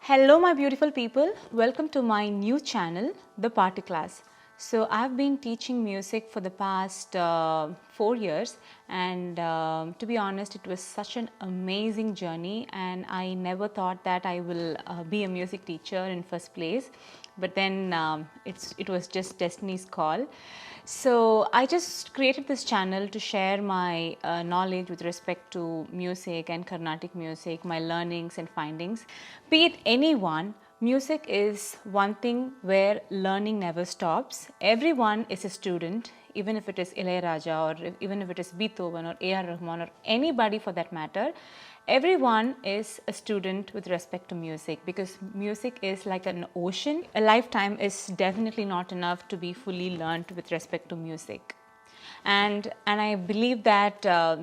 Hello my beautiful people, welcome to my new channel, The Party Class. So I've been teaching music for the past 4 years and to be honest it was such an amazing journey and I never thought that I will be a music teacher in first place, but then it was just destiny's call. So I just created this channel to share my knowledge with respect to music and Carnatic music, my learnings and findings. Be it anyone, music is one thing where learning never stops. Everyone is a student, even if it is Ilayaraja or even if it is Beethoven or A.R. Rahman or anybody for that matter. Everyone is a student with respect to music because music is like an ocean. A lifetime is definitely not enough to be fully learned with respect to music. And I believe that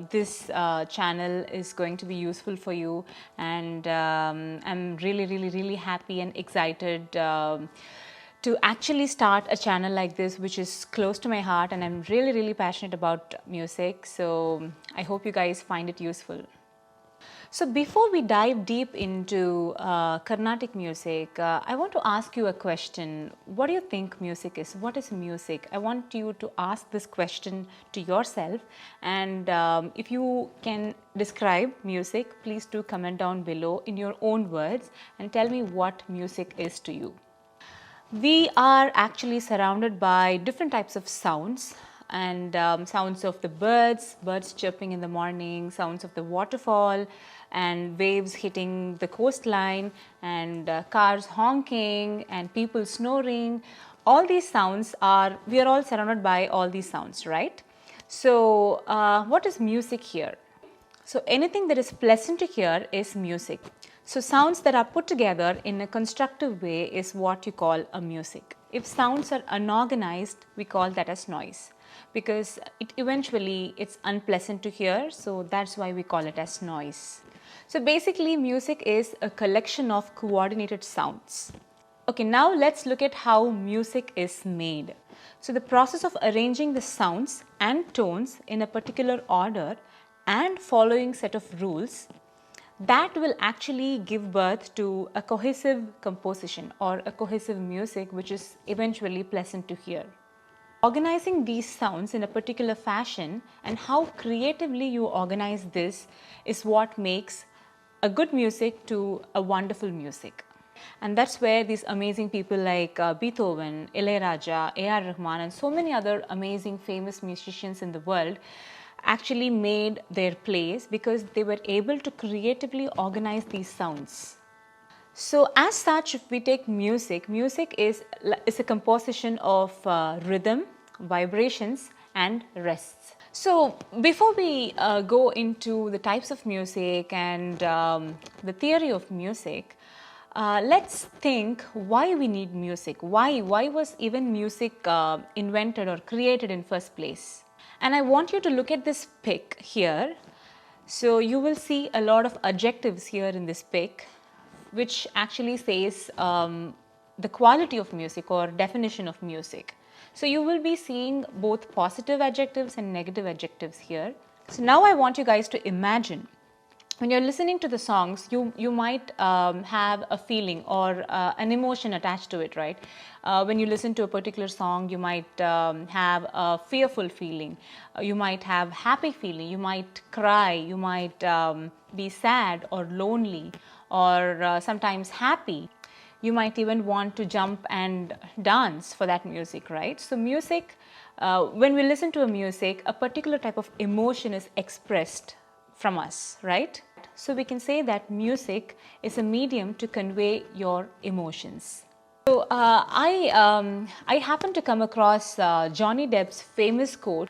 this channel is going to be useful for you, and I'm really happy and excited to actually start a channel like this, which is close to my heart, and I'm really passionate about music. So I hope you guys find it useful. So before we dive deep into Carnatic music, I want to ask you a question. What do you think music is? What is music? I want you to ask this question to yourself, and if you can describe music, please do comment down below in your own words and tell me what music is to you. We are actually surrounded by different types of sounds, and sounds of the birds chirping in the morning, sounds of the waterfall and waves hitting the coastline, and cars honking and people snoring. All these sounds we are all surrounded by all these sounds, right? So what is music here? So anything that is pleasant to hear is music. So sounds that are put together in a constructive way is what you call a music. If sounds are unorganized, we call that as noise, because it's unpleasant to hear, so that's why we call it as noise. So basically music is a collection of coordinated sounds. Okay, now let's look at how music is made. So the process of arranging the sounds and tones in a particular order and following set of rules, that will actually give birth to a cohesive composition or a cohesive music which is eventually pleasant to hear. Organizing these sounds in a particular fashion and how creatively you organize this is what makes a good music to a wonderful music. And that's where these amazing people like Beethoven, Ilayaraja, A.R. Rahman and so many other amazing famous musicians in the world actually made their place, because they were able to creatively organize these sounds. So as such, if we take music, music is a composition of rhythm, vibrations and rests. So before we go into the types of music and the theory of music, let's think why we need music. Why was even music invented or created in first place? And I want you to look at this pic here. So you will see a lot of adjectives here in this pic, which actually says the quality of music or definition of music. So you will be seeing both positive adjectives and negative adjectives here. So now I want you guys to imagine, when you're listening to the songs, you might have a feeling or an emotion attached to it, right? When you listen to a particular song, you might have a fearful feeling, you might have happy feeling, you might cry, you might be sad or lonely or sometimes happy. You might even want to jump and dance for that music, right? So music, when we listen to a music, a particular type of emotion is expressed from us, right? So we can say that music is a medium to convey your emotions. So I happened to come across Johnny Depp's famous quote.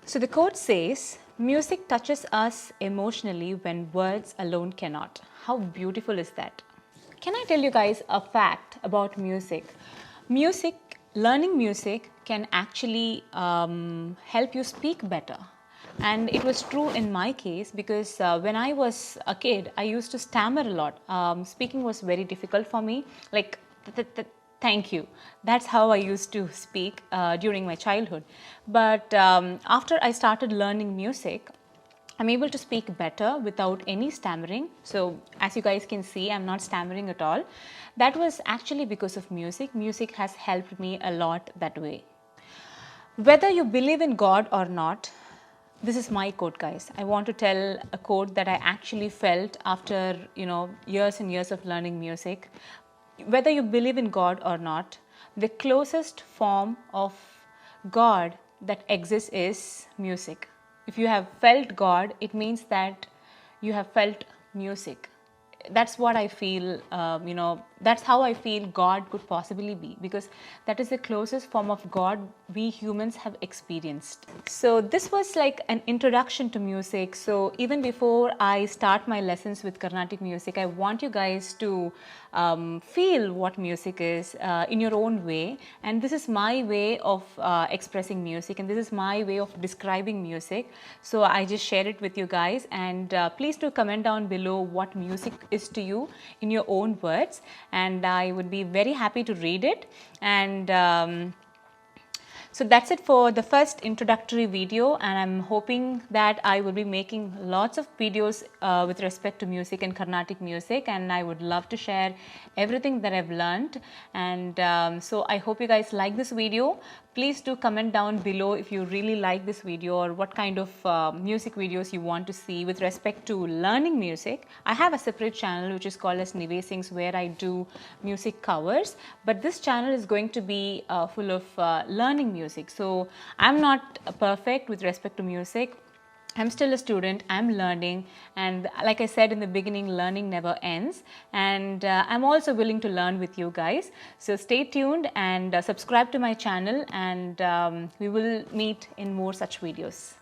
So the quote says, "Music touches us emotionally when words alone cannot." How beautiful is that? Can I tell you guys a fact about music? Learning music can actually help you speak better. And it was true in my case, because when I was a kid, I used to stammer a lot. Speaking was very difficult for me, like thank you. That's how I used to speak during my childhood. But after I started learning music, I'm able to speak better without any stammering. So as you guys can see, I'm not stammering at all. That was actually because of music. Music has helped me a lot that way. Whether you believe in God or not, this is my quote, guys. I want to tell a quote that I actually felt after, years and years of learning music. Whether you believe in God or not, the closest form of God that exists is music. If you have felt God, it means that you have felt music. That's what I feel, that's how I feel God could possibly be, because that is the closest form of God we humans have experienced. So this was like an introduction to music. So even before I start my lessons with Carnatic music, I want you guys to feel what music is in your own way. And this is my way of expressing music, and this is my way of describing music. So I just share it with you guys, and please do comment down below what music is to you in your own words, and I would be very happy to read it. And so that's it for the first introductory video, and I'm hoping that I will be making lots of videos with respect to music and Carnatic music, and I would love to share everything that I've learned. And so I hope you guys like this video. Please do comment down below if you really like this video, or what kind of music videos you want to see with respect to learning music. I have a separate channel which is called as Nive Sings, where I do music covers, but this channel is going to be full of learning music. So I'm not perfect with respect to music. I'm still a student, I'm learning, and like I said in the beginning, learning never ends, and I'm also willing to learn with you guys. So stay tuned and subscribe to my channel, and we will meet in more such videos.